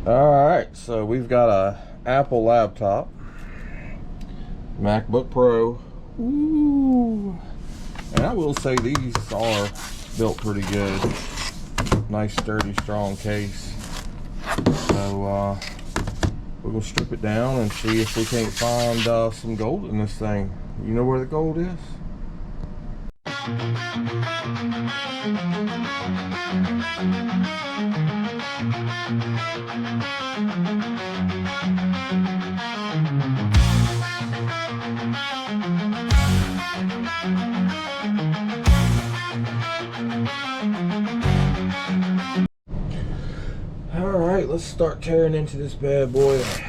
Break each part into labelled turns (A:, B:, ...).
A: Alright, so we've got a Apple laptop, MacBook Pro. Ooh. And I will say these are built pretty good. Nice, sturdy, strong case. So we're going to strip it down and see if we can't find some gold in this thing. You know where the gold is? Alright, let's start tearing into this bad boy. See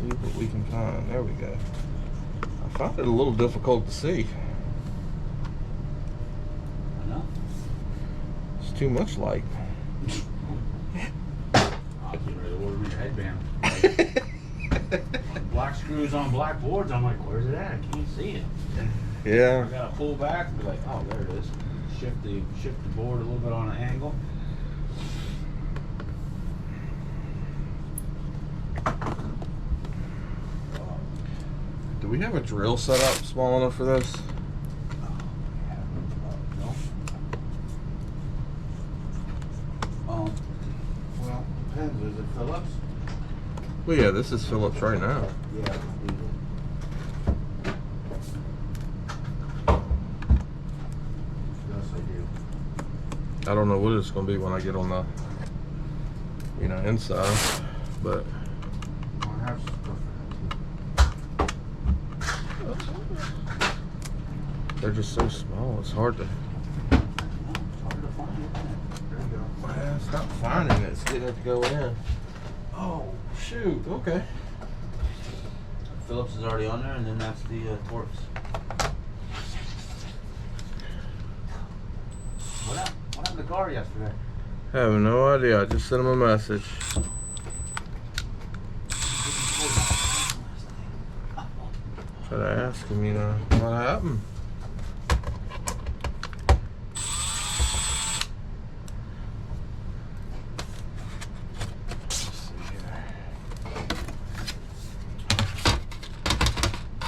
A: what we can find. There we go. I found it a little difficult to see.
B: I know.
A: It's too much light.
B: I'll get ready to order me a headband. Black screws on black boards. I'm like, where's it at? I can't see it.
A: Yeah.
B: I gotta pull back and be like, oh, there it is. Shift the board a little bit on an angle.
A: Do we have a drill set up small enough for this?
B: No. Well, depends. Is it Phillips?
A: Well, yeah, this is Phillips right now.
B: Yeah. Yes, I do.
A: I don't know what it's going to be when I get on the, inside, but
B: I have stuff for that too.
A: they're just so small. It's hard to.
B: It's hard to find, isn't it? There you go.
A: Well, it's not finding it. It's getting it to go in. Oh, shoot. Okay.
B: Phillips is already on there, and then that's the Torx. What happened to the car yesterday?
A: I have no idea. I just sent him a message. Try to ask him, what happened.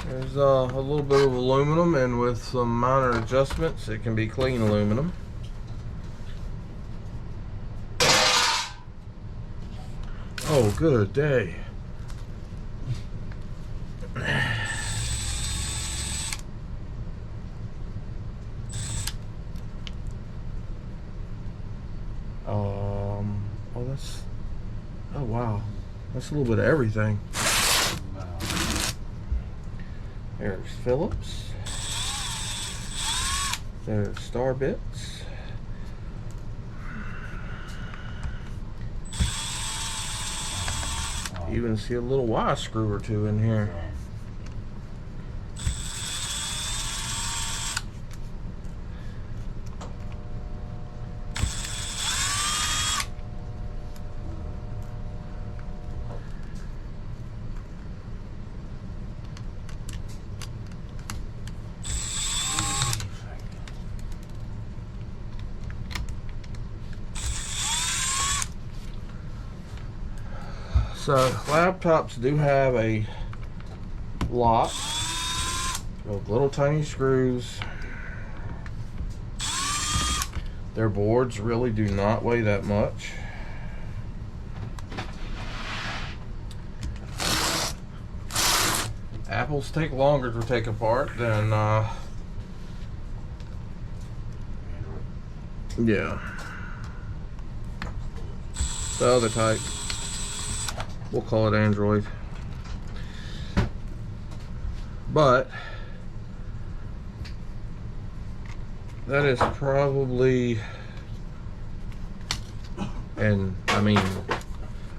A: There's a little bit of aluminum, and with some minor adjustments, it can be clean aluminum. Oh, good day. Oh wow, that's a little bit of everything. There's Phillips. There's Star Bits. You even see a little Y screw or two in here. So laptops do have a lock with little tiny screws. Their boards really do not weigh that much. Apples take longer to take apart than yeah, the other type. We'll call it Android. But that is probably, and I mean,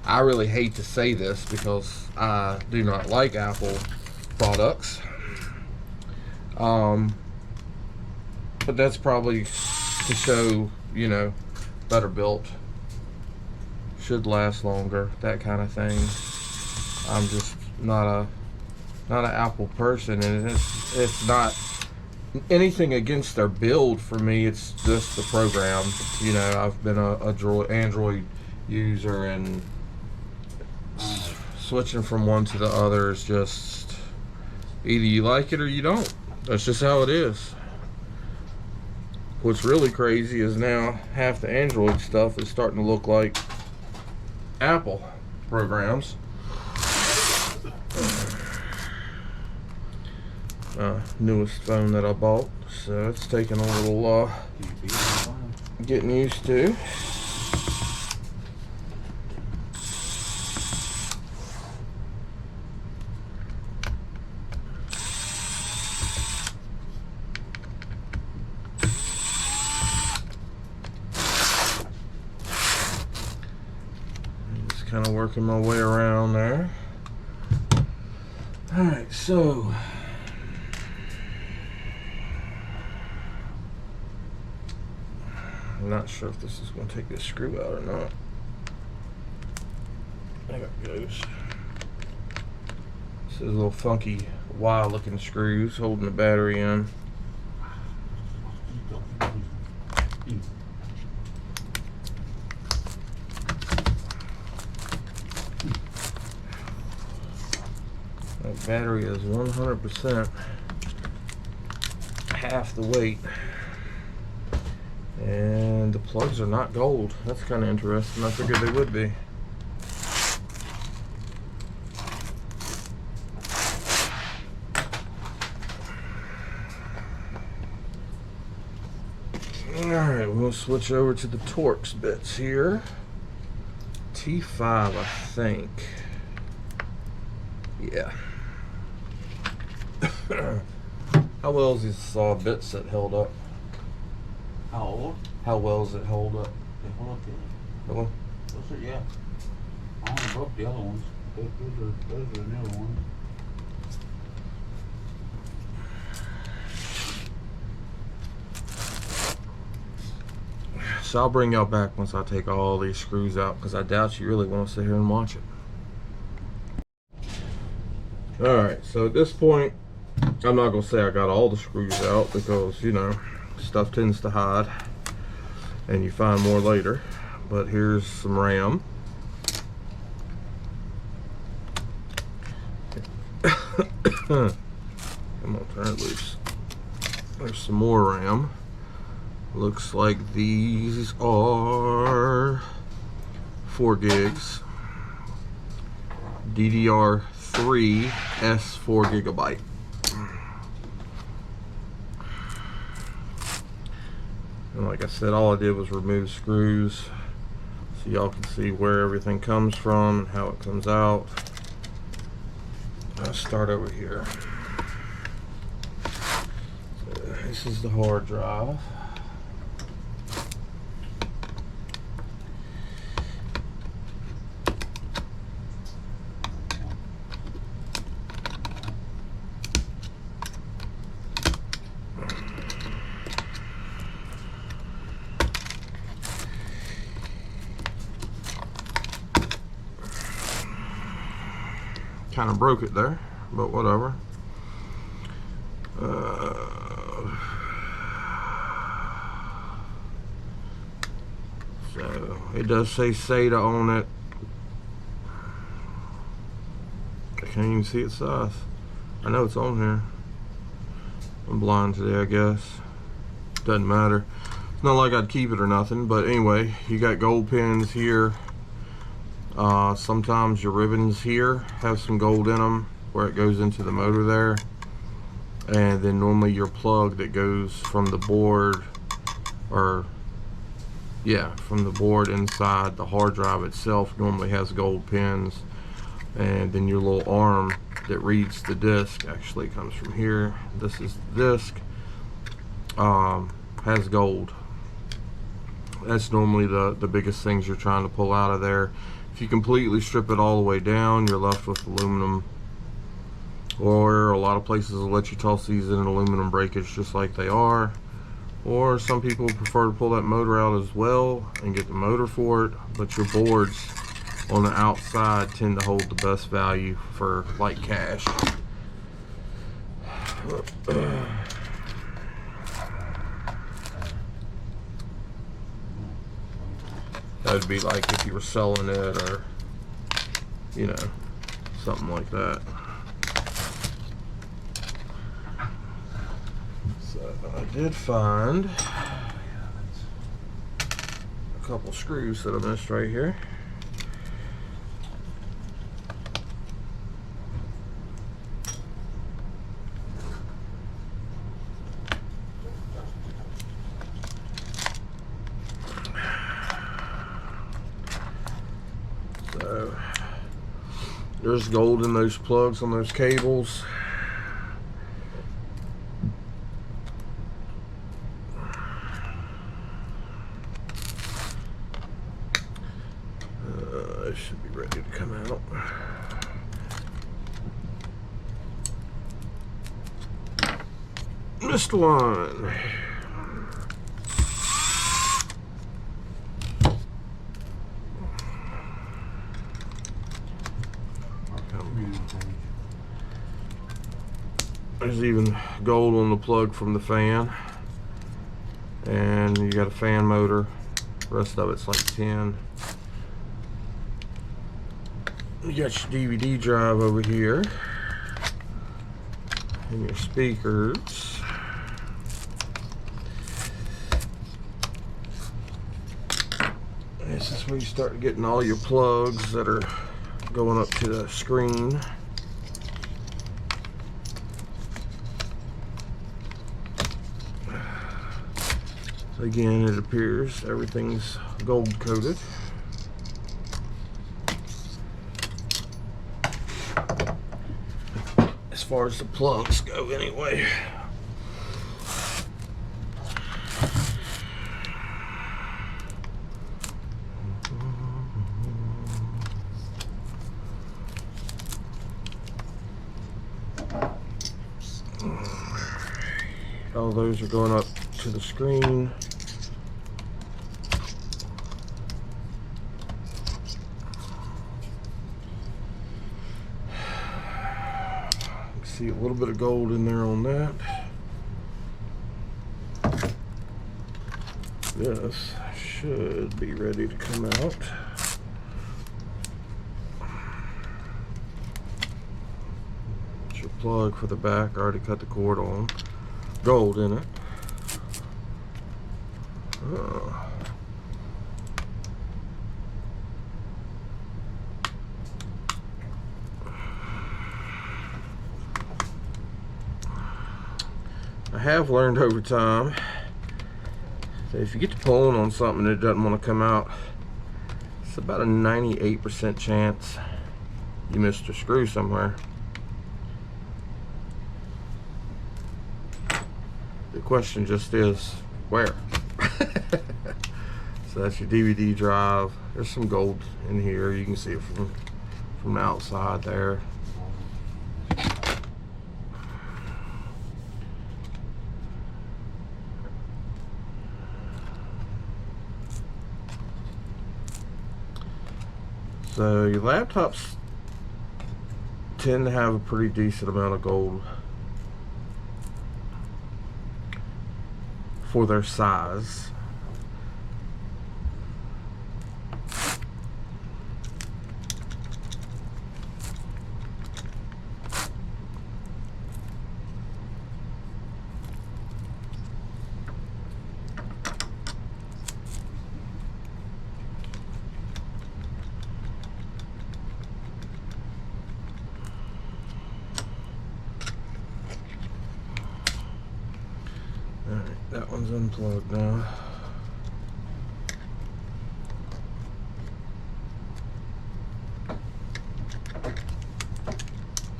A: I really hate to say this because I do not like Apple products. But that's probably to show, better built, should last longer, that kind of thing. I'm just not an Apple person, and it's not anything against their build for me. It's just the program. You know, I've been a Android user, and switching from one to the other is just either you like it or you don't. That's just how it is. What's really crazy is now half the Android stuff is starting to look like Apple programs. Newest phone that I bought, so it's taking a little getting used to. Just kind of working my way around there. All right, so I'm not sure if this is going to take this screw out or not. There it goes. This is a little funky, wild looking screws holding the battery in. That battery is 100% half the weight. And the plugs are not gold. That's kind of interesting. I figured they would be. Alright, we'll switch over to the Torx bits here. T5, I think. Yeah. How well is this saw bit set held up?
B: How old?
A: How well does it hold up?
B: They hold up good.
A: That one?
B: Those are, yeah. I only broke the other ones. Those are the newer ones.
A: So I'll bring y'all back once I take all these screws out, because I doubt you really want to sit here and watch it. Alright, so at this point, I'm not going to say I got all the screws out, because, you know, stuff tends to hide and you find more later. But here's some RAM. Come on, turn it loose. There's some more RAM. Looks like these are 4 gigs. DDR3 S4 gigabyte. And like I said, all I did was remove screws so y'all can see where everything comes from and how it comes out. I'll start over here. So this is the hard drive. Kind of broke it there, but whatever. So it does say SATA on it. I can't even see its size. I know it's on here. I'm blind today, I guess. Doesn't matter. It's not like I'd keep it or nothing, but anyway, you got gold pins here. Sometimes your ribbons here have some gold in them where it goes into the motor there, and then normally your plug that goes from the board, or yeah, from the board inside the hard drive itself normally has gold pins, and then your little arm that reads the disc actually comes from here. This is the disc, has gold. That's normally the biggest things you're trying to pull out of there. If you completely strip it all the way down, you're left with aluminum, or a lot of places will let you toss these in an aluminum breakage just like they are, or some people prefer to pull that motor out as well and get the motor for it. But your boards on the outside tend to hold the best value for like cash. That'd be like if you were selling it, or you know, something like that. So I did find a couple screws that I missed right here. So there's gold in those plugs on those cables. It should be ready to come out. Missed one. There's even gold on the plug from the fan, and you got a fan motor. The rest of it's like tin. You got your DVD drive over here, and your speakers. This is where you start getting all your plugs that are going up to the screen. So again, it appears everything's gold coated. As far as the plugs go, anyway. All those are going up to the screen. See a little bit of gold in there on that. This should be ready to come out. It's your plug for the back. I already cut the cord on. Gold in it. Oh. I have learned over time that if you get to pulling on something that doesn't want to come out, it's about a 98% chance you missed a screw somewhere. The question just is, where? So that's your DVD drive. There's some gold in here. You can see it from the outside there. So your laptops tend to have a pretty decent amount of gold for their size. Alright, that one's unplugged now.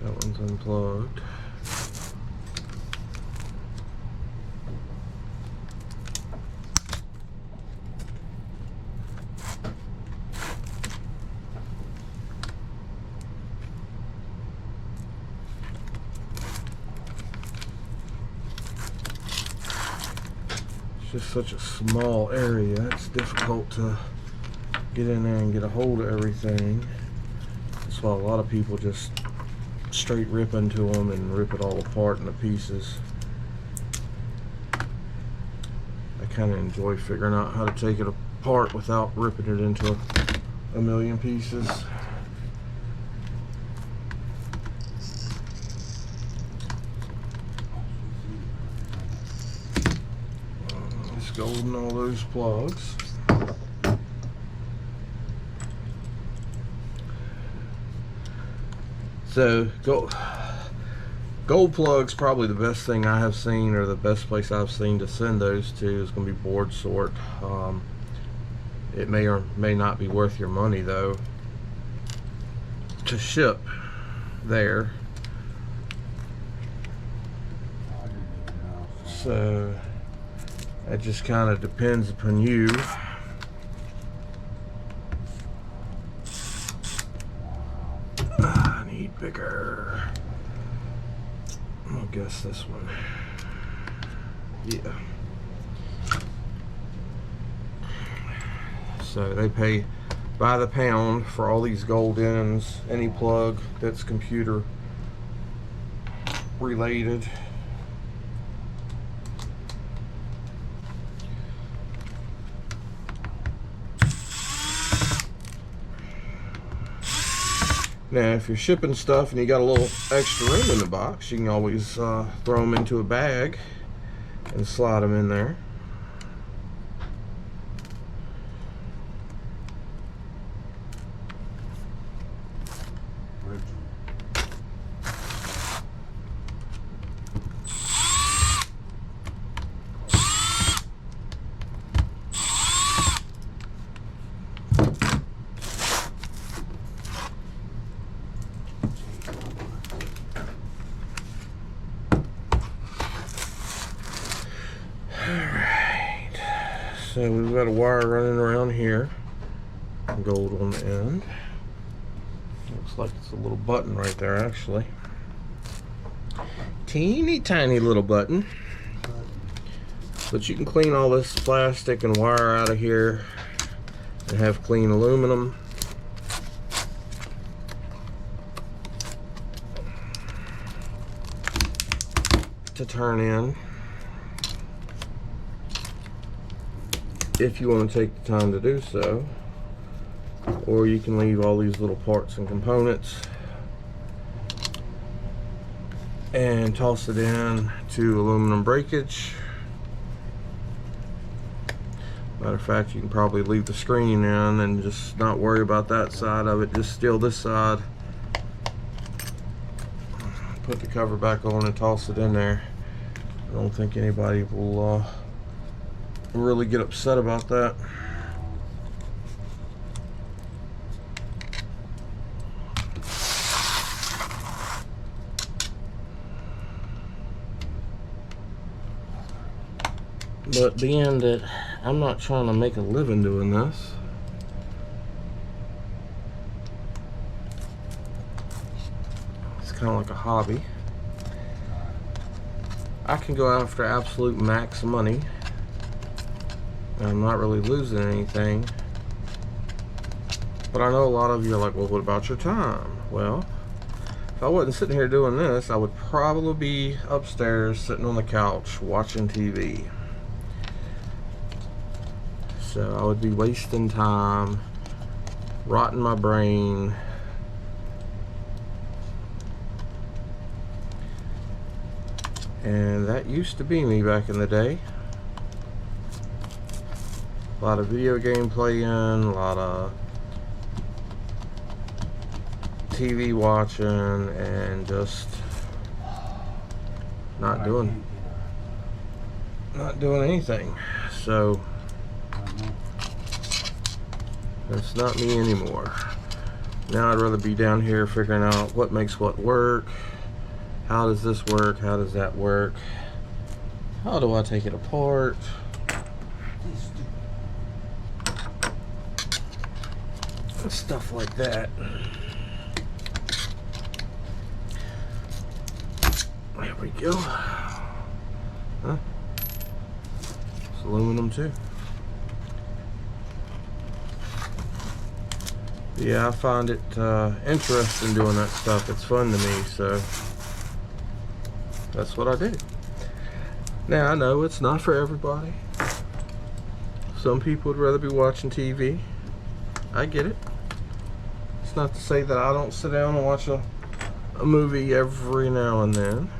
A: That one's unplugged. It's just such a small area, it's difficult to get in there and get a hold of everything. That's why a lot of people just straight rip into them and rip it all apart into pieces. I kind of enjoy figuring out how to take it apart without ripping it into a million pieces. Just golden all those plugs. So gold plugs, probably the best thing I have seen, or the best place I've seen to send those to, is going to be Board Sort. It may or may not be worth your money though to ship there. So it just kind of depends upon you. I need bigger. I'll guess this one. Yeah. So they pay by the pound for all these gold ends, any plug that's computer related. Now, if you're shipping stuff and you got a little extra room in the box, you can always throw them into a bag and slide them in there. Alright, so we've got a wire running around here, gold on the end. Looks like it's a little button right there, actually. Teeny tiny little button. But you can clean all this plastic and wire out of here and have clean aluminum. To turn in, if you want to take the time to do so, or you can leave all these little parts and components and toss it in to aluminum breakage. Matter of fact, you can probably leave the screen in and just not worry about that side of it, just steal this side, put the cover back on and toss it in there. I don't think anybody will really get upset about that. But being that I'm not trying to make a living doing this, it's kind of like a hobby. I can go after absolute max money. I'm not really losing anything. But I know a lot of you are like, well, what about your time? Well, if I wasn't sitting here doing this, I would probably be upstairs sitting on the couch watching TV. So I would be wasting time, rotting my brain. And that used to be me back in the day. A lot of video game playing, a lot of TV watching, and just not doing anything. So that's not me anymore. Now I'd rather be down here figuring out what makes what work. How does this work? How does that work? How do I take it apart? Stuff like that. There we go. Huh? It's aluminum too. Yeah, I find it interesting doing that stuff. It's fun to me, so that's what I do. Now, I know it's not for everybody. Some people would rather be watching TV. I get it. It's not to say that I don't sit down and watch a movie every now and then.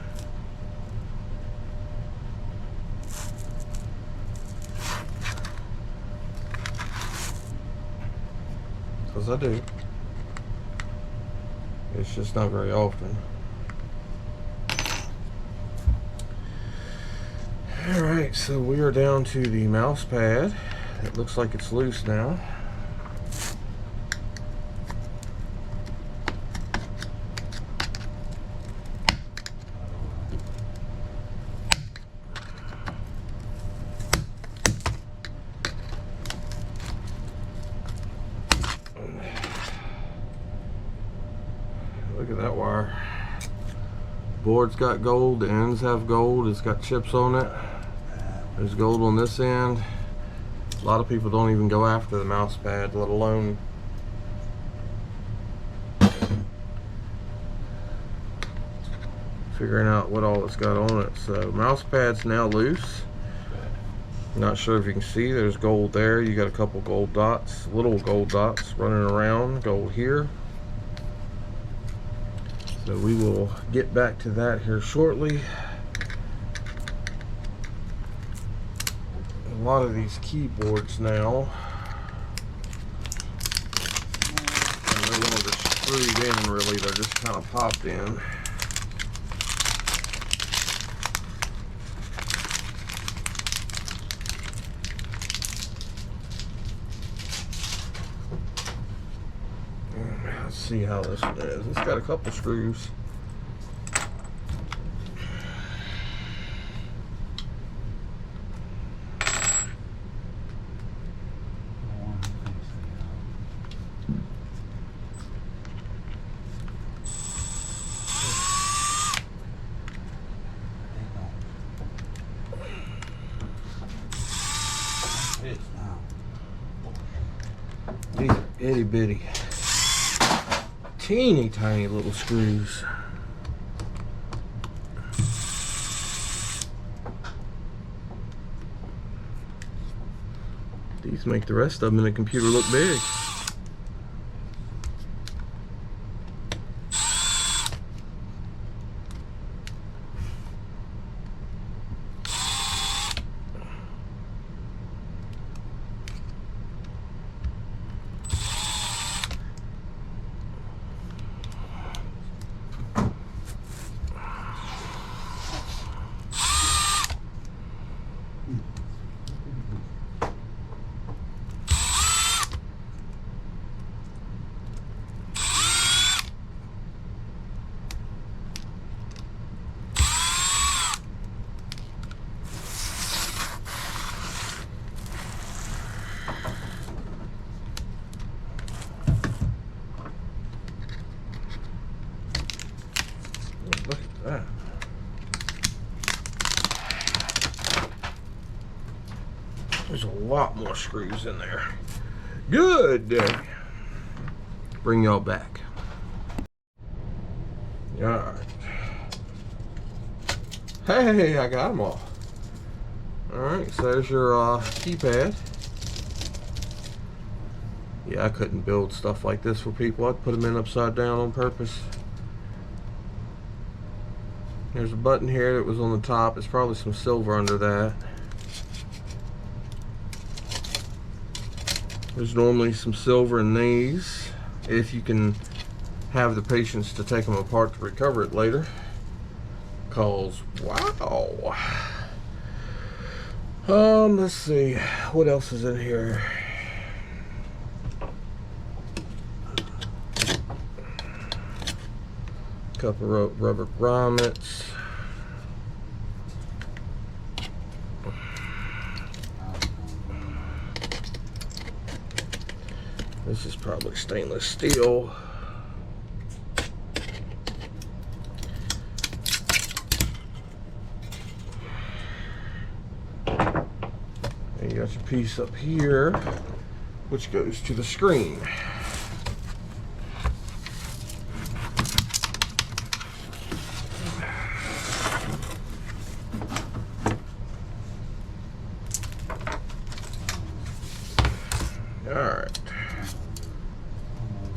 A: Because I do. It's just not very often. Alright, so we are down to the mouse pad. It looks like it's loose now. Look at that wire. Board's got gold, the ends have gold, it's got chips on it. There's gold on this end. A lot of people don't even go after the mouse pad, let alone figuring out what all it's got on it. So mouse pad's now loose. Not sure if you can see, there's gold there. You got a couple gold dots, little gold dots running around, gold here. So we will get back to that here shortly. A lot of these keyboards now are no longer screwed in really, they're just kind of popped in. Let's see how this one is. It's got a couple screws. These are itty bitty, teeny tiny little screws. These make the rest of them in the computer look big. Look at that. There's a lot more screws in there. Good. Bring y'all back. Alright. Hey, I got them all. Alright, so there's your keypad. Yeah, I couldn't build stuff like this for people. I'd put them in upside down on purpose. There's a button here that was on the top. There's probably some silver under that. There's normally some silver in these, if you can have the patience to take them apart to recover it later. Cause wow. Let's see, what else is in here? Couple of rubber grommets. This is probably stainless steel. And you got your piece up here, which goes to the screen. Alright.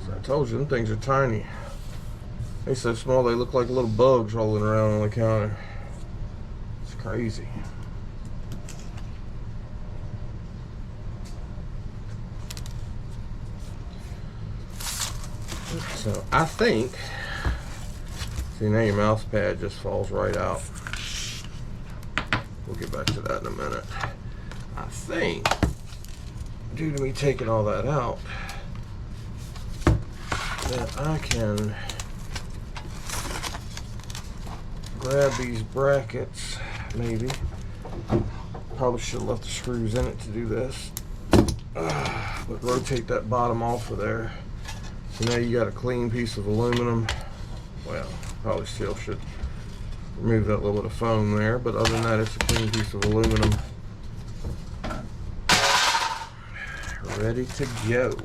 A: So I told you, them things are tiny. They're so small they look like little bugs rolling around on the counter. It's crazy. So I think, see now your mouse pad just falls right out. We'll get back to that in a minute. I think, due to me taking all that out, that I can grab these brackets, maybe. Probably should have left the screws in it to do this. But rotate that bottom off of there. So now you got a clean piece of aluminum. Well, probably still should remove that little bit of foam there, but other than that, it's a clean piece of aluminum. Ready to go.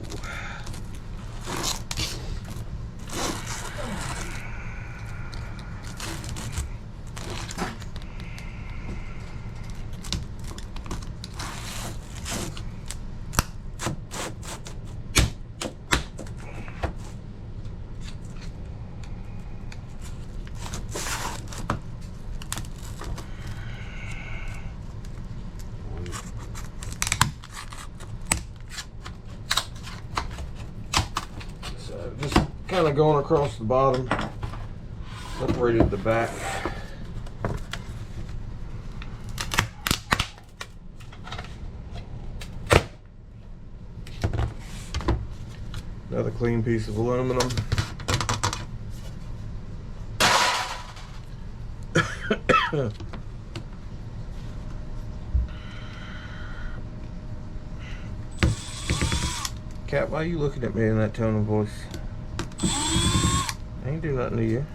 A: Just kind of going across the bottom, separated the back. Another clean piece of aluminum. Cat, why are you looking at me in that tone of voice? I ain't do nothing to you.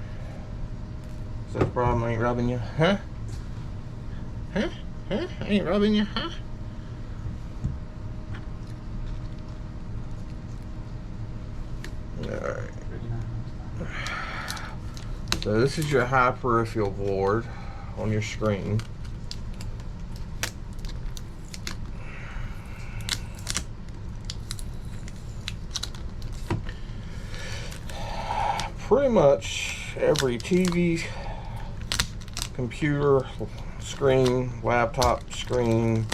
A: Is that the problem? I ain't robbing you? Huh? Huh? Huh? I ain't robbing you? Huh? Alright. So this is your high peripheral board on your screen. Pretty much every TV, computer screen, laptop screen,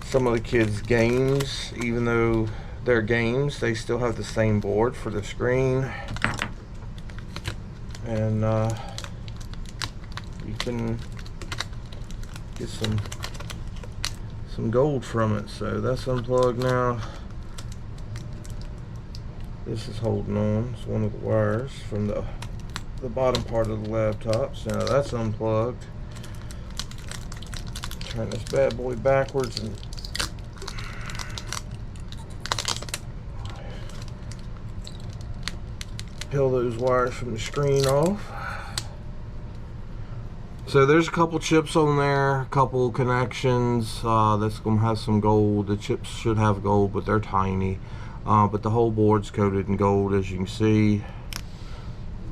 A: some of the kids' games, even though they're games, they still have the same board for the screen. And you can get some gold from it. So that's unplugged now. This is holding on. It's one of the wires from the bottom part of the laptop. So now that's unplugged. Turn this bad boy backwards and peel those wires from the screen off. So there's a couple chips on there, a couple connections that's gonna have some gold. The chips should have gold, but they're tiny. But the whole board's coated in gold, as you can see.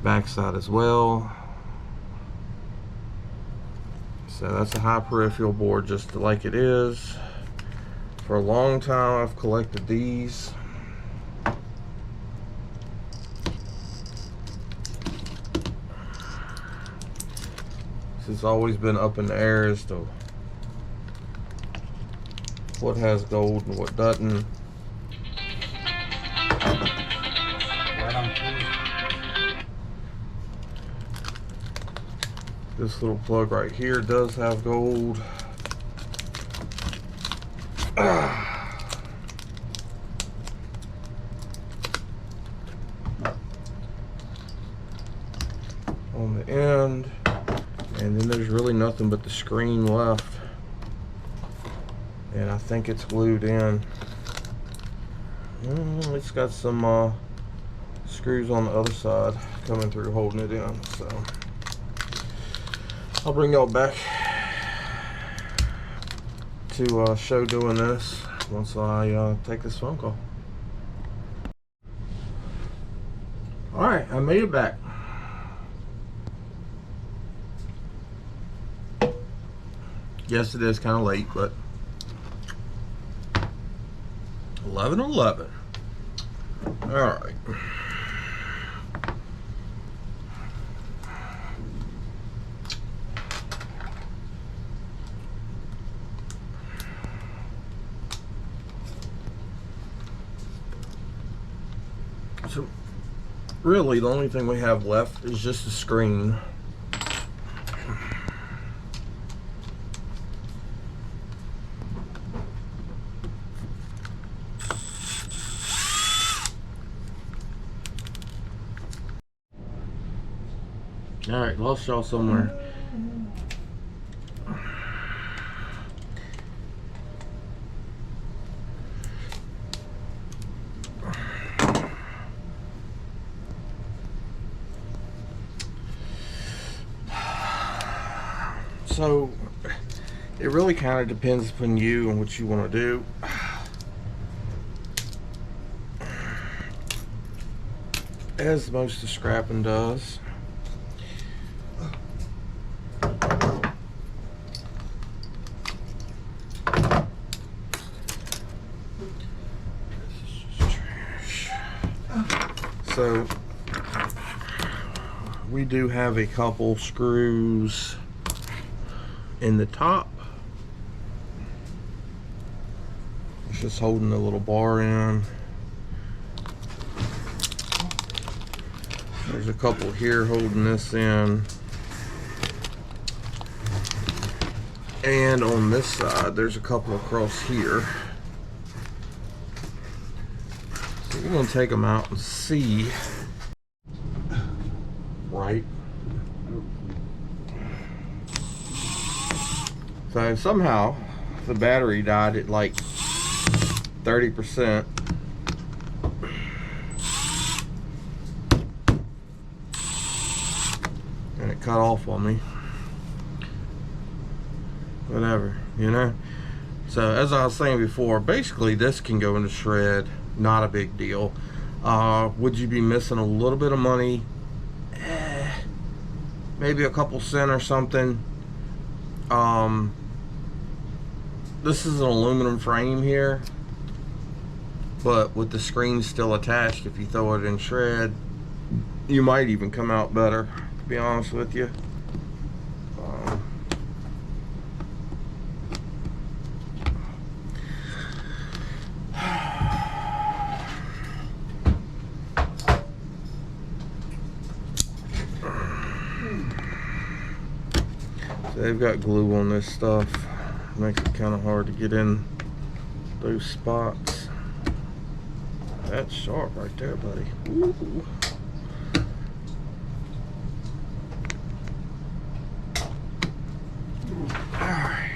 A: Backside as well. So that's a high peripheral board, just like it is. For a long time I've collected these. It's always been up in the air as to what has gold and what doesn't. This little plug right here does have gold. On the end. And then there's really nothing but the screen left. And I think it's glued in. It's got some screws on the other side coming through holding it in. So I'll bring y'all back to show doing this once I take this phone call. Alright, I made it back. Yes, it is kind of late, but 11:11. All right. So, really, the only thing we have left is just the screen. All right, lost y'all somewhere. So, it really kind of depends upon you and what you want to do. As most of scrapping does. So we do have a couple screws in the top. It's just holding the little bar in. There's a couple here holding this in. And on this side, there's a couple across here. So we're going to take them out and see. Right. So somehow the battery died at like 30%. And it cut off on me. Whatever, you know. So as I was saying before, basically this can go into shred. Not a big deal. Would you be missing a little bit of money? Maybe a couple cents or something. This is an aluminum frame here, but with the screen still attached, if you throw it in shred, you might even come out better, to be honest with you. They've got glue on this stuff. Makes it kind of hard to get in those spots. That's sharp right there, buddy. Ooh. Alright.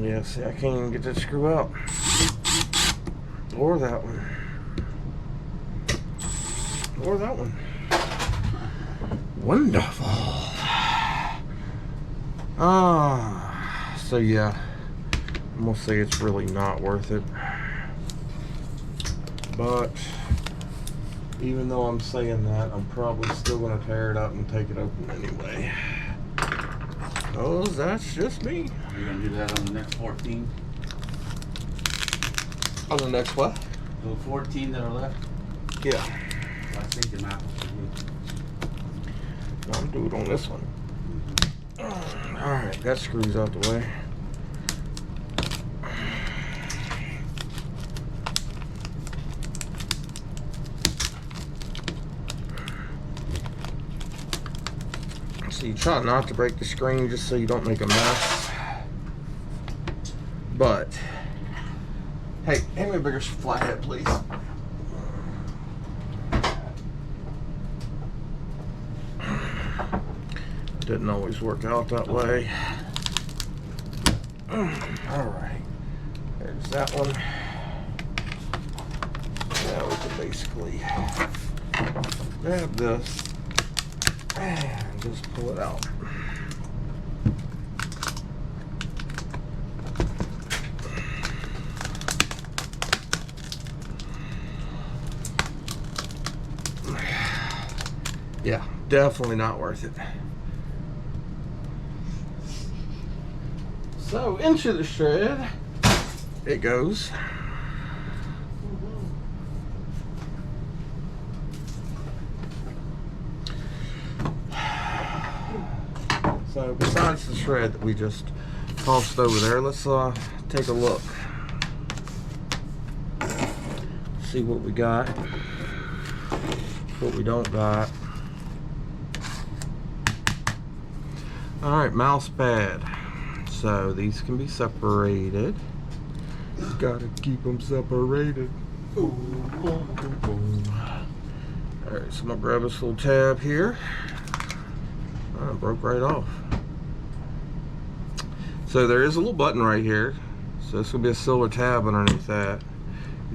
A: Yeah, see, I can't even get that screw out. Or that one. Or that one. Wonderful. So yeah, I'm gonna say it's really not worth it. But even though I'm saying that, I'm probably still gonna tear it up and take it open anyway. Oh, that's just me.
B: You're gonna do that on the next 14?
A: On the next what?
B: The 14 that are left?
A: Yeah.
B: I think the map will be.
A: I'm doing it on this one. Alright, that screws out the way. So you try not to break the screen just so you don't make a mess. But, hey, hand me a bigger flathead, please. Didn't always work out that way. Alright, there's that one. Now we can basically grab this and just pull it out. Yeah, definitely not worth it. So into the shred it goes. So besides the shred that we just tossed over there, let's take a look. See what we got, what we don't got. Alright, mouse pad. So these can be separated. Gotta keep them separated. Alright, so I'm gonna grab this little tab here. Oh, it broke right off. So there is a little button right here. So this will be a silver tab underneath that.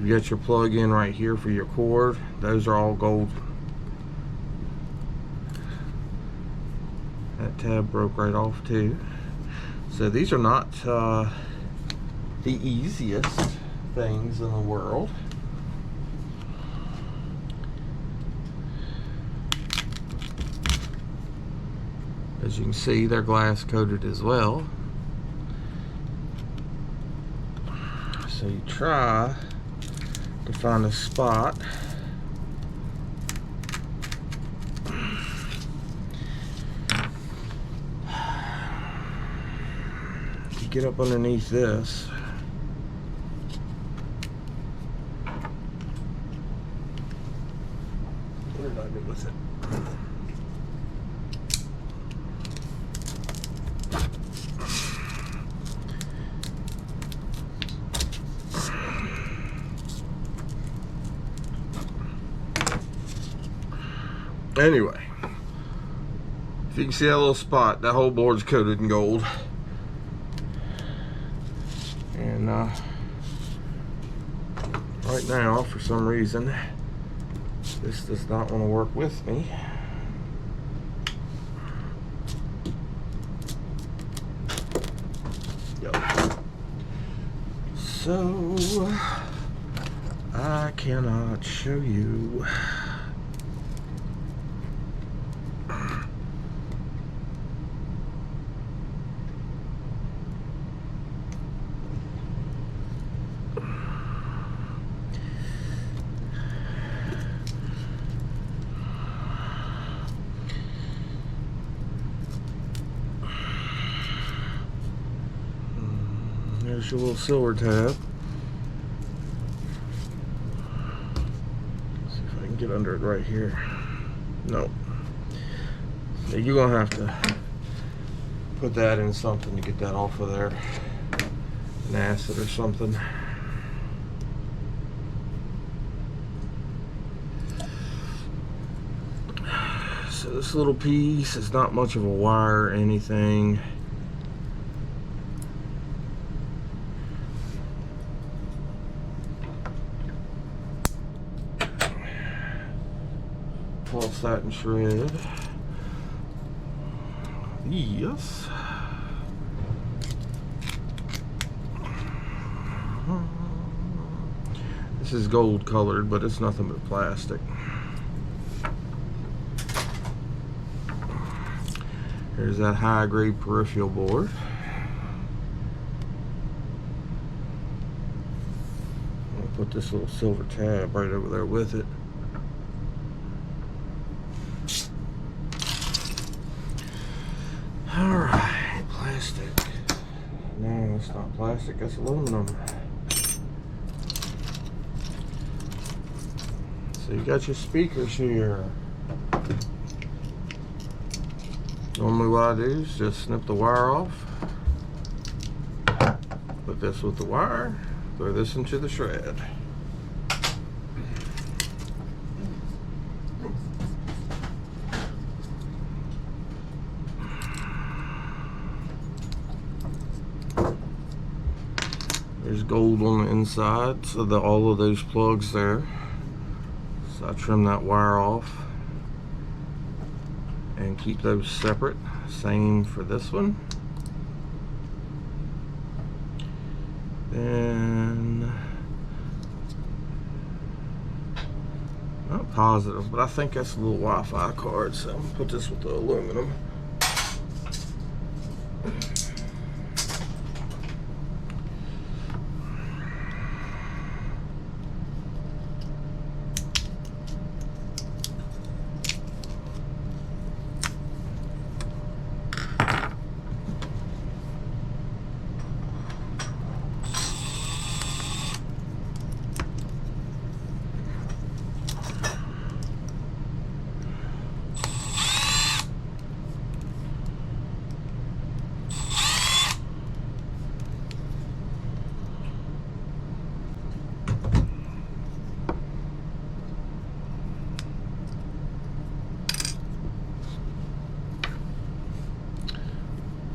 A: You got your plug in right here for your cord. Those are all gold. That tab broke right off too. So these are not the easiest things in the world. As you can see, they're glass coated as well. So you try to find a spot. You get up underneath this. What did I do with it? Anyway, if you can see that little spot, that whole board's coated in gold. And right now, for some reason, this does not want to work with me. Yep. So I cannot show you. There's your little silver tab. Let's see if I can get under it right here. No. So you're gonna have to put that in something to get that off of there. An acid or something. So this little piece is not much of a wire or anything. Pulse that and shred. Yes. This is gold colored, but it's nothing but plastic. Here's that high grade peripheral board. I'll put this little silver tab right over there with it. Alright, plastic. No, it's not plastic, that's aluminum. So you got your speakers here. Normally what I do is just snip the wire off, put this with the wire, throw this into the shred. There's gold on the inside, so all of those plugs there. So I trim that wire off and keep those separate. Same for this one. Then Not positive, but I think that's a little Wi-Fi card, so I'm gonna put this with the aluminum.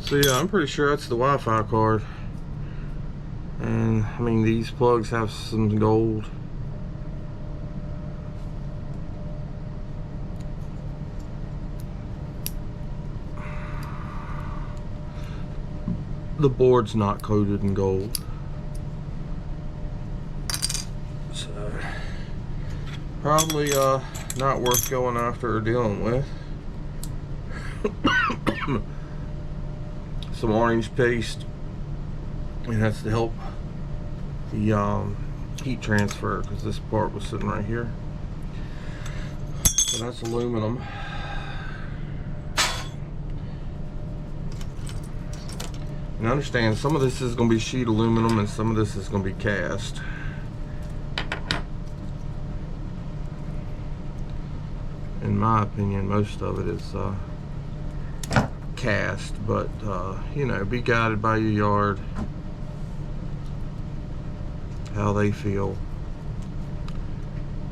A: So yeah, I'm pretty sure that's the Wi-Fi card. And I mean, these plugs have some gold. The board's not coated in gold. So probably not worth going after or dealing with. Some orange paste, and that's to help the heat transfer, because this part was sitting right here. So that's aluminum. And understand, some of this is going to be sheet aluminum and some of this is going to be cast. In my opinion, most of it is cast, but you know, be guided by your yard, how they feel.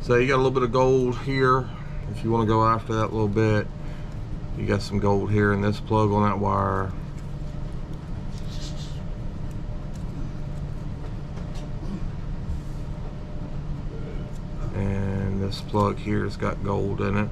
A: So you got a little bit of gold here. If you want to go after that little bit, you got some gold here in this plug on that wire. And this plug here has got gold in it.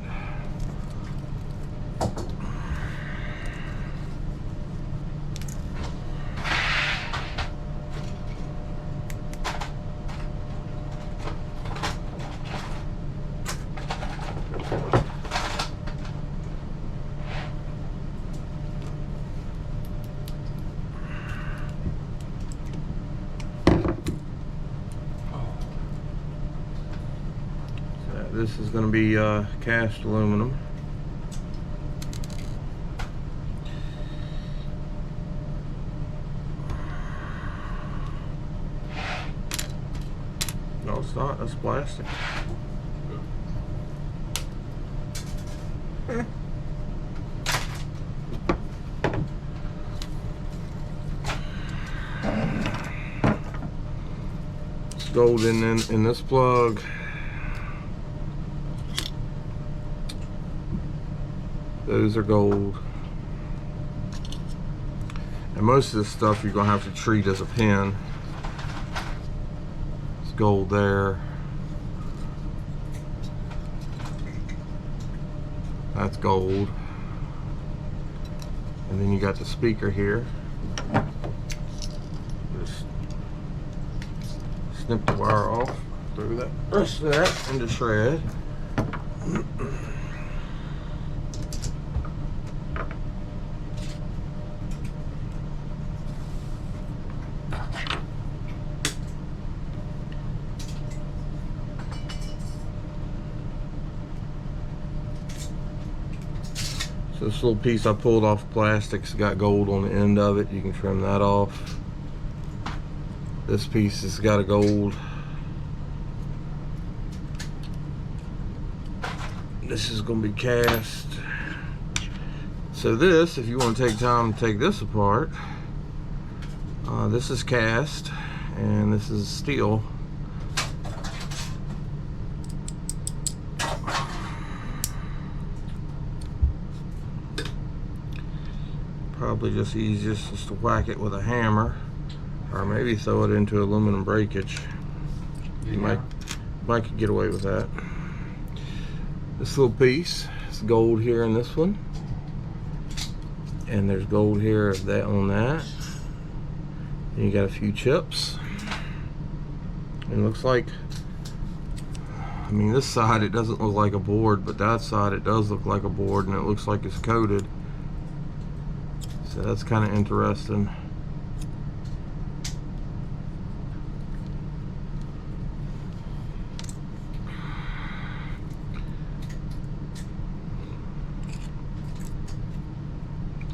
A: This is going to be cast aluminum. No, it's not. That's plastic. It's gold in this plug. Those are gold. And most of this stuff you're gonna have to treat as a pin. It's gold there. That's gold. And then you got the speaker here. Just snip the wire off, throw that rest of that into shred. So this little piece I pulled off plastic's got gold on the end of it. You can trim that off. This piece has got a gold. This is going to be cast. So this, if you want to take time to take this apart, this is cast and this is steel. Probably just easiest is to whack it with a hammer, or maybe throw it into aluminum breakage. You might could get away with that. This little piece is gold here in this one, and there's gold here of that on that. Then you got a few chips. And it looks like I mean, this side it doesn't look like a board, but that side it does look like a board, and it looks like it's coated. So that's kind of interesting.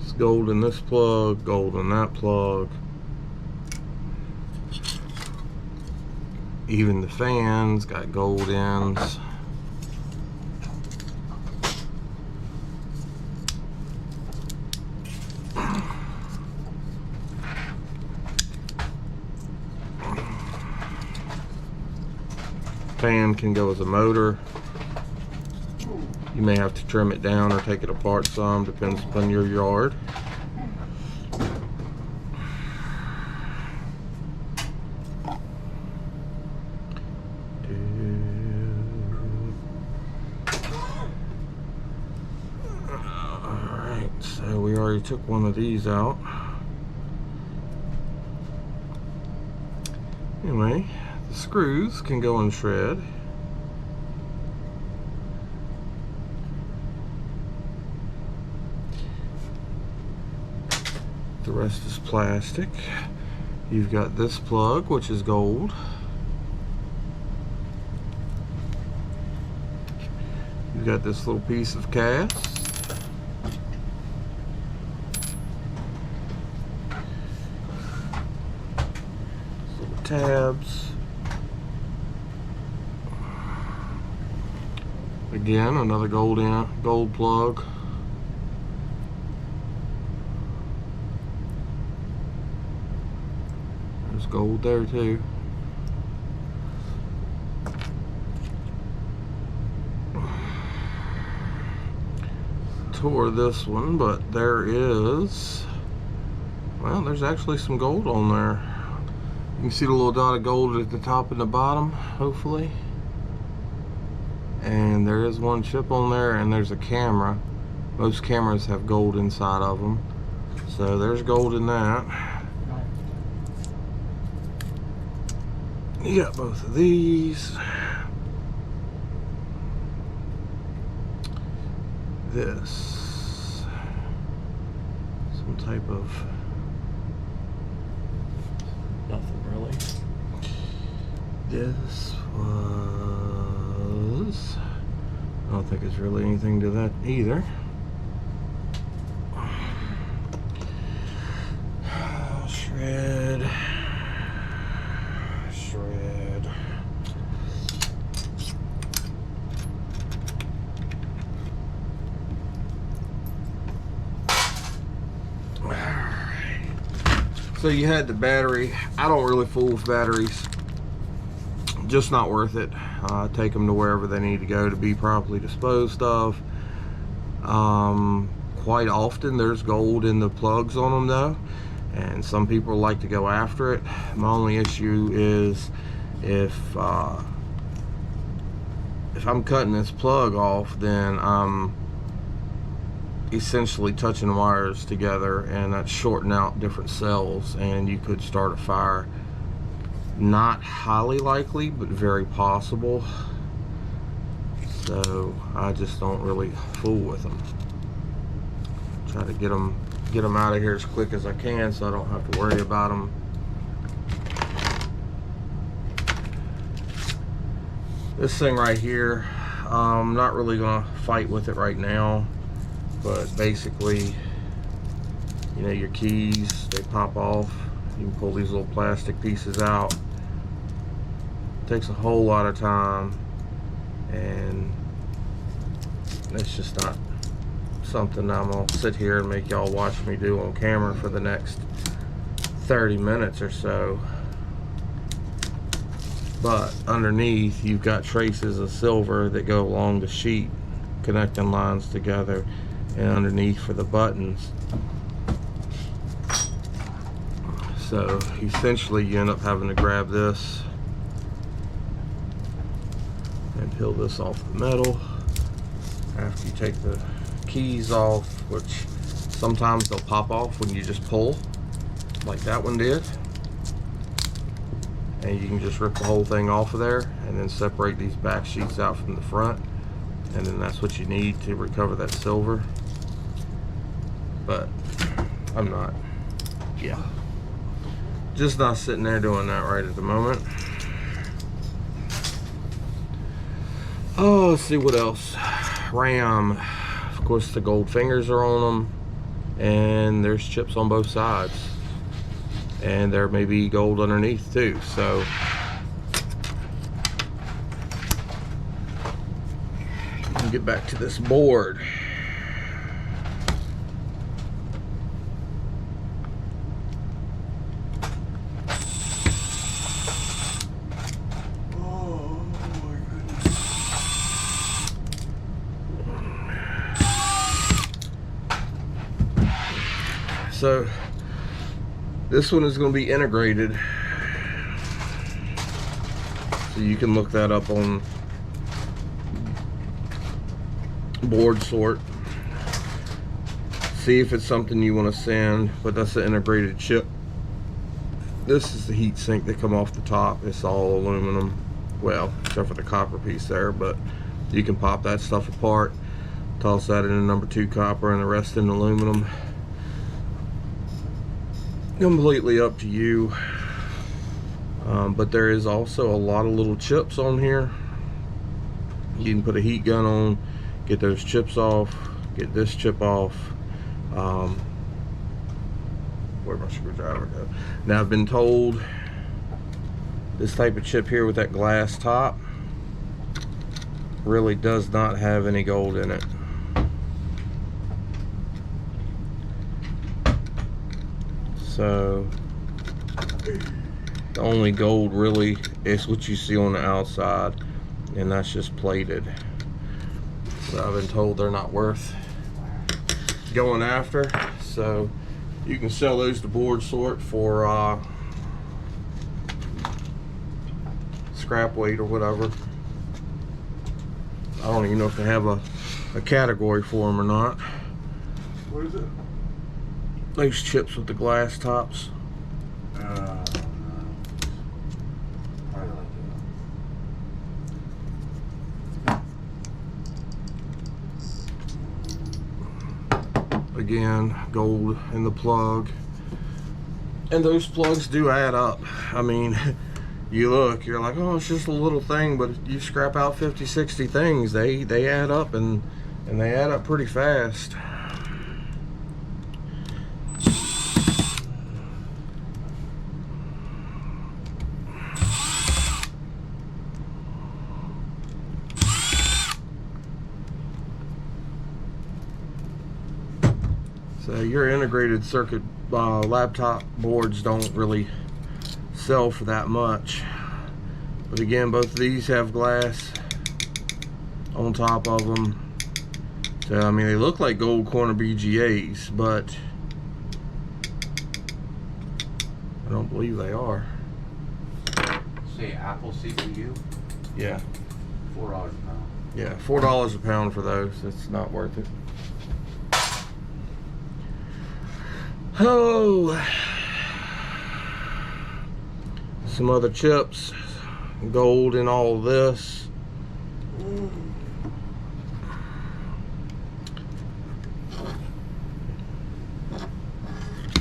A: It's gold in this plug, gold in that plug. Even the fans got gold ends. Fan can go as a motor. You may have to trim it down or take it apart some, depends upon your yard. Alright, so we already took one of these out. Anyway, the screws can go in shred. The rest is plastic. You've got this plug, which is gold. You've got this little piece of cast. Little tabs. Again, another gold plug. There's gold there too. Tore this one, but there is, well, there's actually some gold on there. You can see the little dot of gold at the top and the bottom, hopefully. And there is one chip on there, and there's a camera. Most cameras have gold inside of them. So there's gold in that. You got both of these. This. Some type of... nothing really. This was... I don't think it's really anything to that either. Shred. Shred. Alright. So you had the battery. I don't really fool with batteries. Just not worth it. Take them to wherever they need to go to be properly disposed of. Quite often there's gold in the plugs on them though, and some people like to go after it. My only issue is if I'm cutting this plug off, then I'm essentially touching wires together, and that's shorting out different cells, and you could start a fire. Not highly likely, but very possible. So I just don't really fool with them. Try to get them out of here as quick as I can, so I don't have to worry about them. This thing right here, I'm not really gonna fight with it right now, but basically, you know, your keys, they pop off. You can pull these little plastic pieces out. It takes a whole lot of time, and it's just not something I'm gonna sit here and make y'all watch me do on camera for the next 30 minutes or so. But underneath, you've got traces of silver that go along the sheet, connecting lines together, and underneath for the buttons. So essentially you end up having to grab this and peel this off the metal after you take the keys off, which sometimes they'll pop off when you just pull, like that one did. and you can just rip the whole thing off of there and then separate these back sheets out from the front, and then that's what you need to recover that silver. But I'm not, just not sitting there doing that right at the moment. Oh, let's see what else. Ram, of course the gold fingers are on them, and there's chips on both sides, and there may be gold underneath too. So you can get back to this board. So this one is going to be integrated, so you can look that up on Board Sort, see if it's something you want to send. But that's the integrated chip. This is the heat sink that come off the top. It's all aluminum, well, except for the copper piece there, but you can pop that stuff apart, toss that in a number 2 copper and the rest in aluminum. Completely up to you. But there is also a lot of little chips on here. You can put a heat gun on, get those chips off, get this chip off. Where'd my screwdriver go? Now I've been told this type of chip here with that glass top really does not have any gold in it. So the only gold really is what you see on the outside, and that's just plated. So I've been told they're not worth going after. So you can sell those to Board Sort for scrap weight or whatever. I don't even know if they have a category for them or not.
B: What is it?
A: Those chips with the glass tops.
B: No. Probably like
A: Again, gold in the plug. And those plugs do add up. I mean, you look, you're like, oh, it's just a little thing, but you scrap out 50, 60 things, they add up, and they add up pretty fast. So your integrated circuit laptop boards don't really sell for that much. But again, both of these have glass on top of them. So I mean, they look like gold corner BGAs, but I don't believe they are.
C: Say Apple CPU?
A: Yeah.
C: $4 a pound.
A: Yeah, $4 a pound for those. It's not worth it. Oh, some other chips, gold in all of this.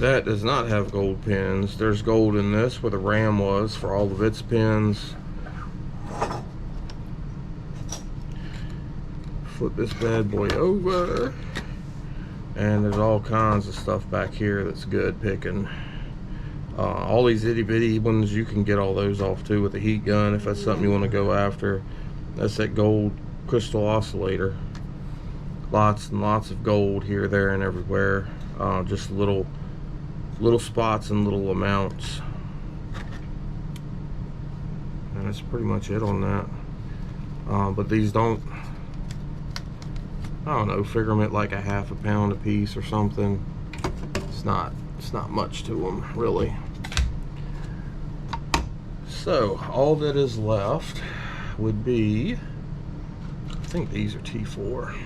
A: That does not have gold pins. There's gold in this where the RAM was for all of its pins. Flip this bad boy over. And there's all kinds of stuff back here that's good picking. All these itty bitty ones, you can get all those off too with a heat gun if that's something you want to go after. That's that gold crystal oscillator. Lots and lots of gold here, there, and everywhere. Just little spots and little amounts. And that's pretty much it on that. But these don't, I don't know, figure them at like a half a pound a piece or something. It's not much to them really. So all that is left would be, I think these are T4.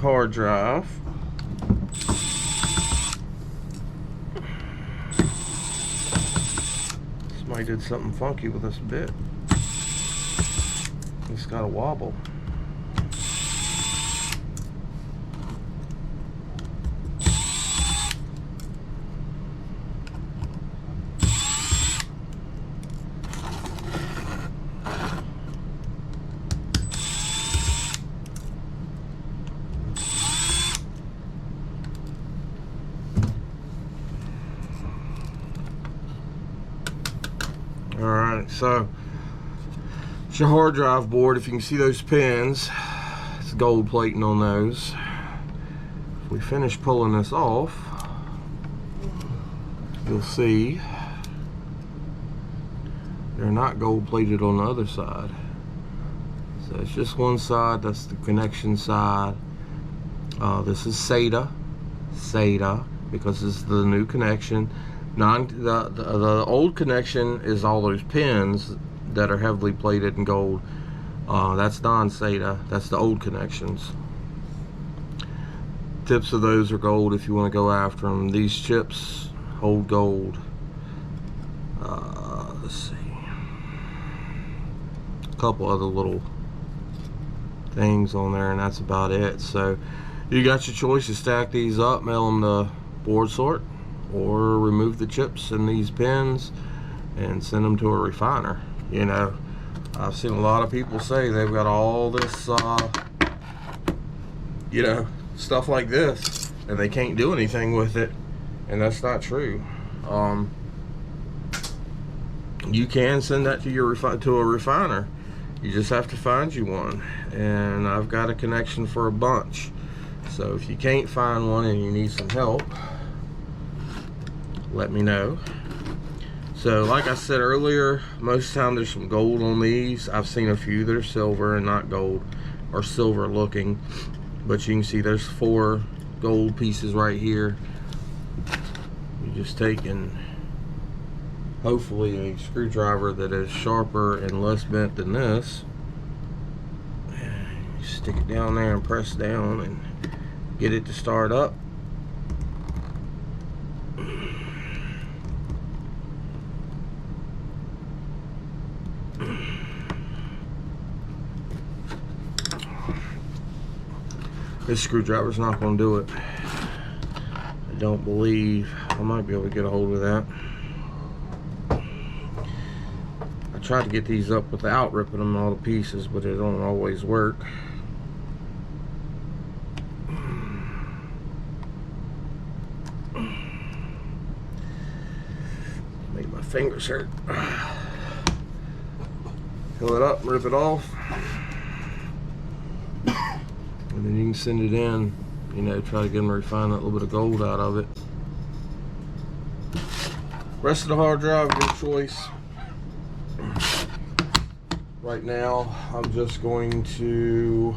A: hard drive. Somebody did something funky with this bit. It's got a wobble. Alright, so it's your hard drive board. If you can see those pins, it's gold plating on those. If we finish pulling this off, you'll see they're not gold plated on the other side. So it's just one side, that's the connection side. This is SATA, because this is the new connection. The old connection is all those pins that are heavily plated in gold. That's non-SATA. That's the old connections. Tips of those are gold if you want to go after them. These chips hold gold. Let's see. A couple other little things on there, and that's about it. So you got your choice to stack these up, mail them to Board Sort, or remove the chips in these pins and send them to a refiner. You know, I've seen a lot of people say they've got all this you know, stuff like this and they can't do anything with it, and that's not true. You can send that to your to a refiner. You just have to find you one, and I've got a connection for a bunch. So if you can't find one and you need some help, let me know. So like I said earlier, most of the time there's some gold on these. I've seen a few that are silver and not gold, or silver looking, but you can see there's 4 gold pieces right here. You just take and hopefully a screwdriver that is sharper and less bent than this, you stick it down there and press down and get it to start up. This screwdriver's not going to do it. I don't believe. I might be able to get a hold of that. I tried to get these up without ripping them all to pieces, but it don't always work. Make my fingers hurt. Fill it up, rip it off. And then you can send it in, you know, try to get them to refine that little bit of gold out of it. Rest of the hard drive, your choice. Right now, I'm just going to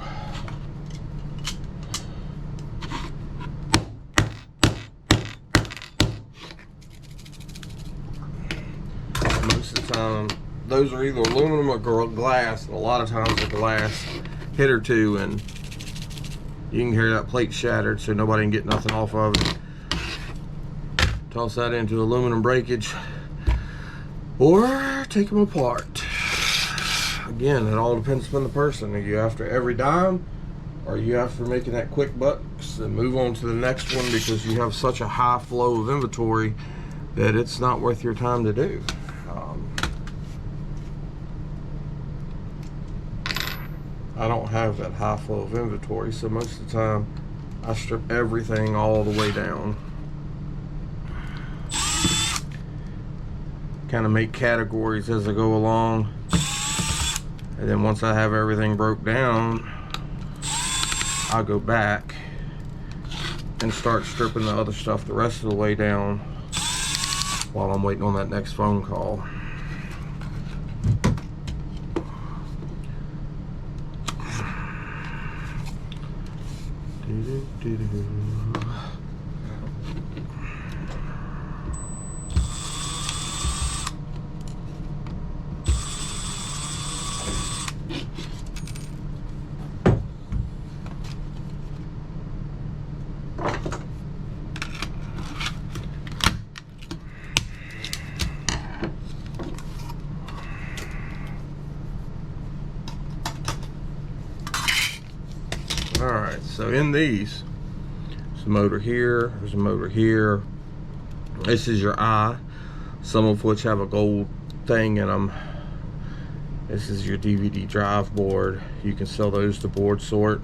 A: most of the time, those are either aluminum or glass, and a lot of times the glass hit or two and you can hear that plate shattered, so nobody can get nothing off of it. Toss that into aluminum breakage or take them apart. Again, it all depends upon the person. Are you after every dime, or are you after making that quick bucks and move on to the next one because you have such a high flow of inventory that it's not worth your time to do? I don't have that high flow of inventory, so most of the time I strip everything all the way down. Kind of make categories as I go along, and then once I have everything broke down, I'll go back and start stripping the other stuff the rest of the way down while I'm waiting on that next phone call. Alright, so in these, there's a motor here, there's a motor here. This is your eye, some of which have a gold thing in them. This is your DVD drive board. You can sell those to Board Sort.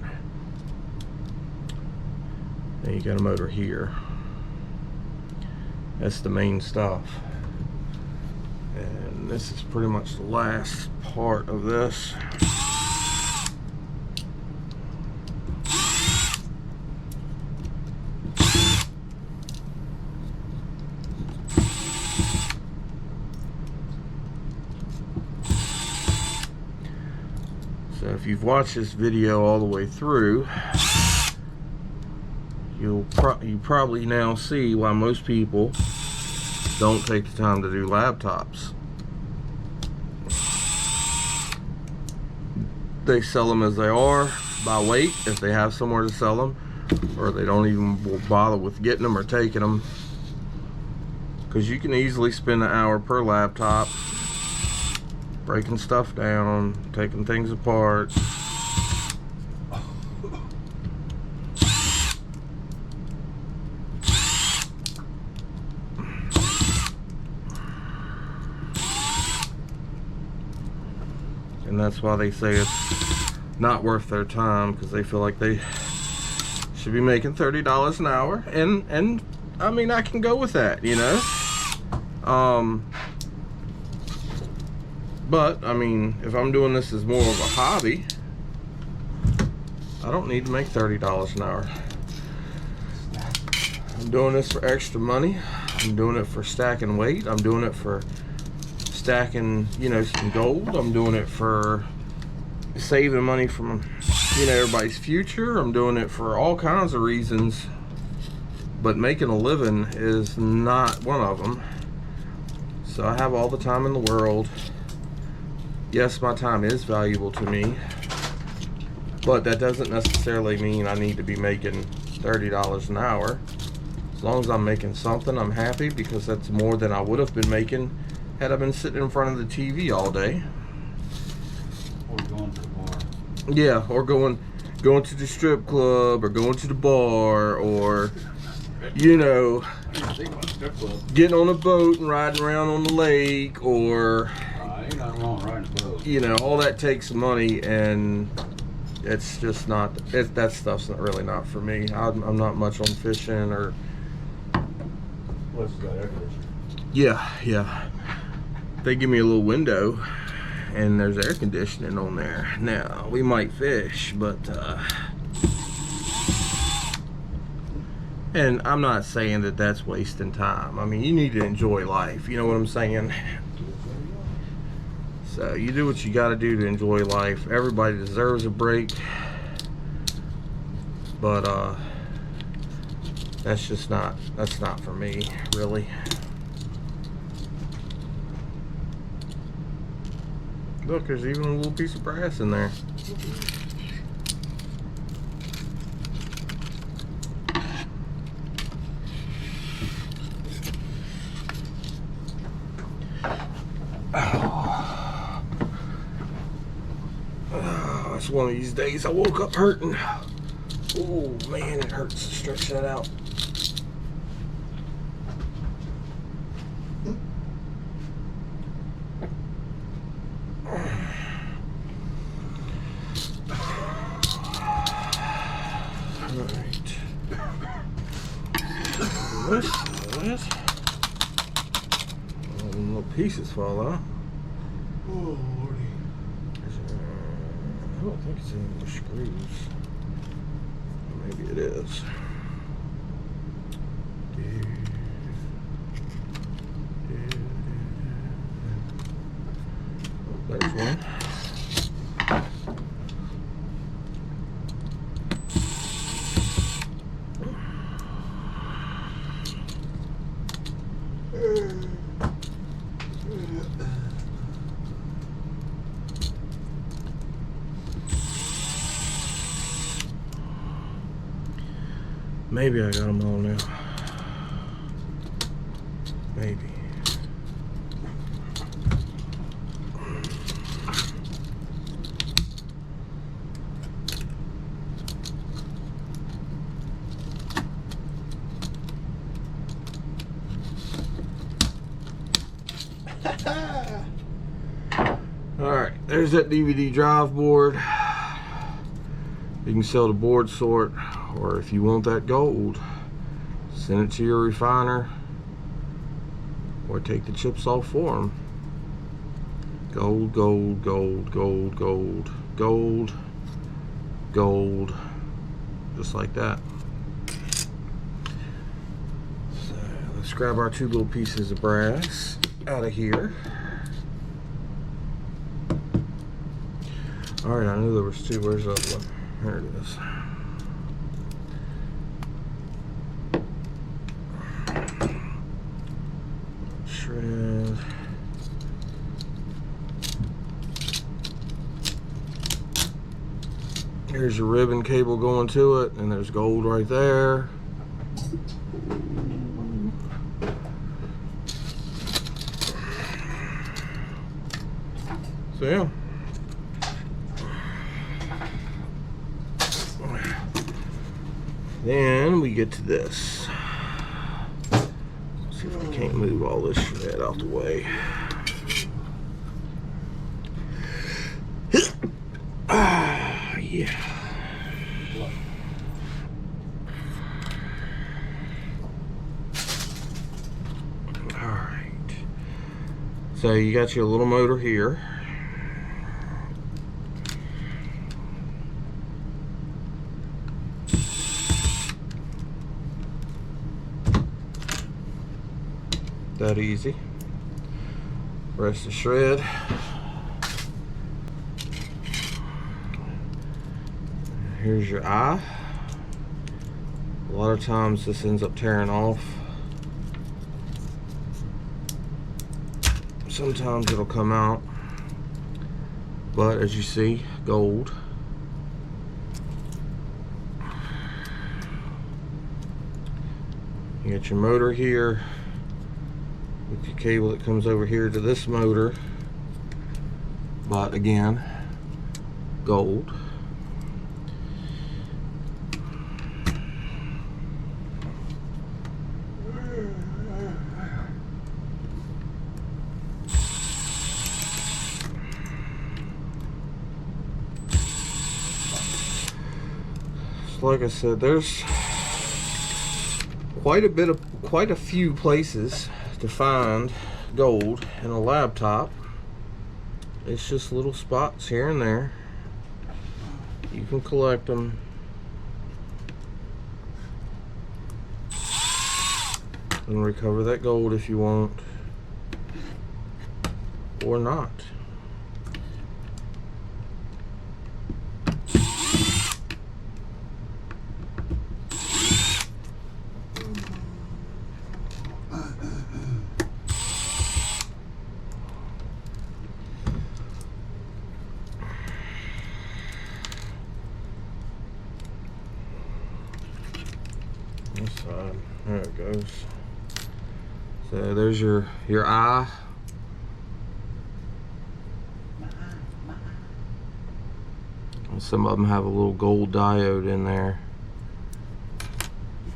A: Then you got a motor here. That's the main stuff. And this is pretty much the last part of this. So if you've watched this video all the way through, you probably now see why most people don't take the time to do laptops. They sell them as they are, by weight, if they have somewhere to sell them, or they don't even bother with getting them or taking them, because you can easily spend an hour per laptop breaking stuff down, taking things apart. And that's why they say it's not worth their time, because they feel like they should be making $30 an hour. And I mean, I can go with that, you know. But I mean, if I'm doing this as more of a hobby, I don't need to make $30 an hour. I'm doing this for extra money. I'm doing it for stacking weight. I'm doing it for stacking, you know, some gold. I'm doing it for saving money from, you know, everybody's future. I'm doing it for all kinds of reasons, but making a living is not one of them. So I have all the time in the world. Yes, my time is valuable to me, but that doesn't necessarily mean I need to be making $30 an hour. As long as I'm making something, I'm happy, because that's more than I would have been making had I been sitting in front of the TV all day.
B: Or going to the bar.
A: Yeah, or going to the strip club, or going to the bar, or, you know, getting on a boat and riding around on the lake, or,
B: Ain't nothing wrong riding a boat.
A: you know, all that takes money, and it's just not, that stuff's not really not for me. I'm not much on fishing, or,
B: What's got air conditioning?
A: yeah. They give me a little window, and there's air conditioning on there. Now, we might fish, but, and I'm not saying that that's wasting time. I mean, you need to enjoy life, you know what I'm saying? So, you do what you gotta do to enjoy life. Everybody deserves a break, but, that's not for me, really. Look, there's even a little piece of brass in there. Oh, it's one of these days I woke up hurting. Oh man, it hurts to stretch that out. This. Little pieces fall out.
C: Oh, Lordy.
A: I don't think it's any more screws. Maybe it is. Oh, there's one. Maybe I got them all now. Maybe. Alright, there's that DVD drive board. You can sell the board sort, or if you want that gold, send it to your refiner or take the chips off for them. Gold, gold, gold, gold, gold, gold, gold, just like that. So let's grab our 2 little pieces of brass out of here. Alright, I knew there was 2. Where's the other one? There it is. Shred. Here's your ribbon cable going to it, and there's gold right there. So yeah. Then we get to this. See if I can't move all this shit out the way. Yeah. Alright. So you got your little motor here. That easy. Rest the shred. Here's your eye. A lot of times this ends up tearing off. Sometimes it'll come out. But as you see, gold. You got your motor here with your cable that comes over here to this motor, but again, gold. So like I said, there's quite a few places to find gold in a laptop. It's just little spots here and there. You can collect them. And recover that gold if you want, or not. This side, there it goes. So there's your eye. And some of them have a little gold diode in there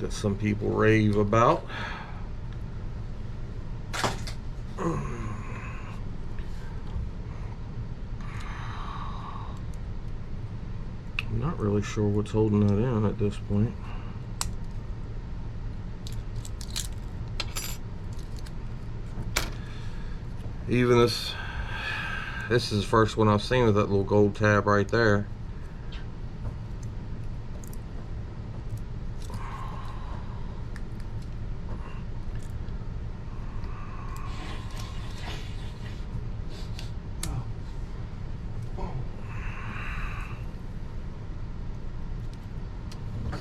A: that some people rave about. I'm not really sure what's holding that in at this point. Even this is the first one I've seen with that little gold tab right there.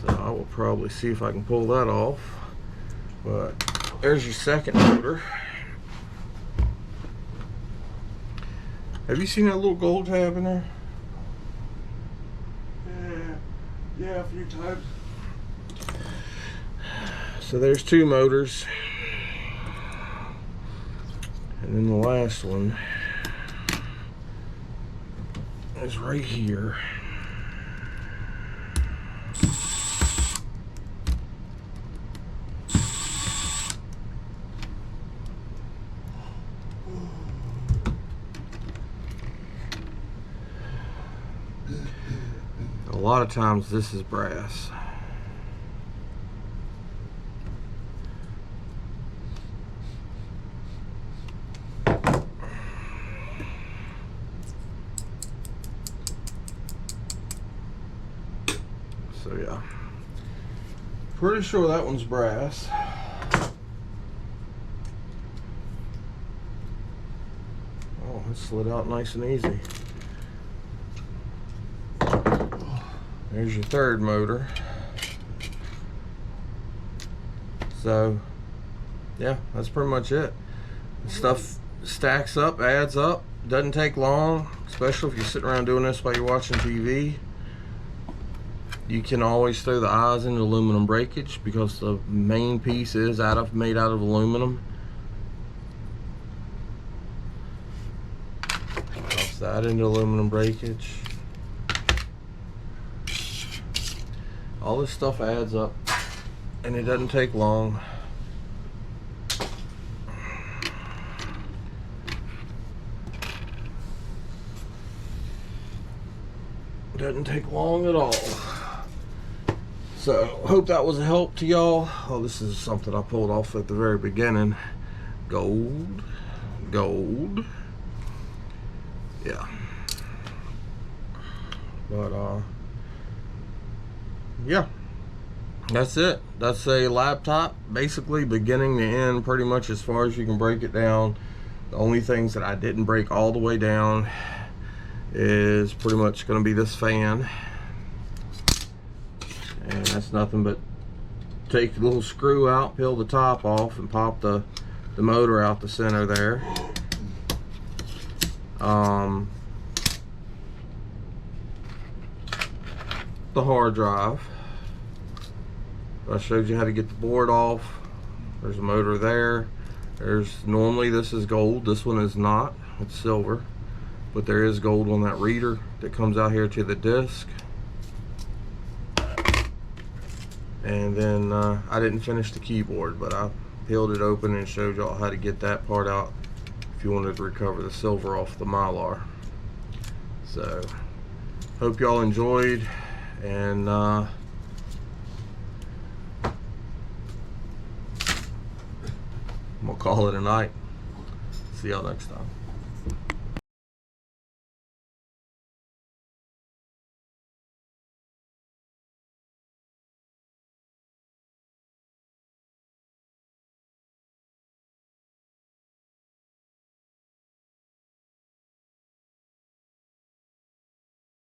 A: So I will probably see if I can pull that off. But there's your second motor. Have you seen that little gold tab in there?
C: Yeah, a few times.
A: So there's 2 motors. And then the last one is right here. lot of times this is brass. So yeah, pretty sure that one's brass. Oh, it slid out nice and easy. There's your third motor. So yeah, that's pretty much it. Stuff stacks up, adds up, doesn't take long, especially if you're sitting around doing this while you're watching TV. You can always throw the eyes into aluminum breakage because the main piece is made out of aluminum. Toss that into aluminum breakage. All this stuff adds up, and it doesn't take long. Doesn't take long at all. So, hope that was a help to y'all. Oh, this is something I pulled off at the very beginning. Gold. Yeah. But, yeah. That's it. That's a laptop, basically beginning to end, pretty much as far as you can break it down. The only things that I didn't break all the way down is pretty much going to be this fan. And that's nothing but take the little screw out, peel the top off, and pop the motor out the center there. The hard drive. I showed you how to get the board off. There's a motor there. Normally this is gold, this one is not, it's silver. But there is gold on that reader that comes out here to the disc. And then I didn't finish the keyboard, but I peeled it open and showed y'all how to get that part out if you wanted to recover the silver off the Mylar. So, hope y'all enjoyed, and I'm gonna call it a night. See y'all next time.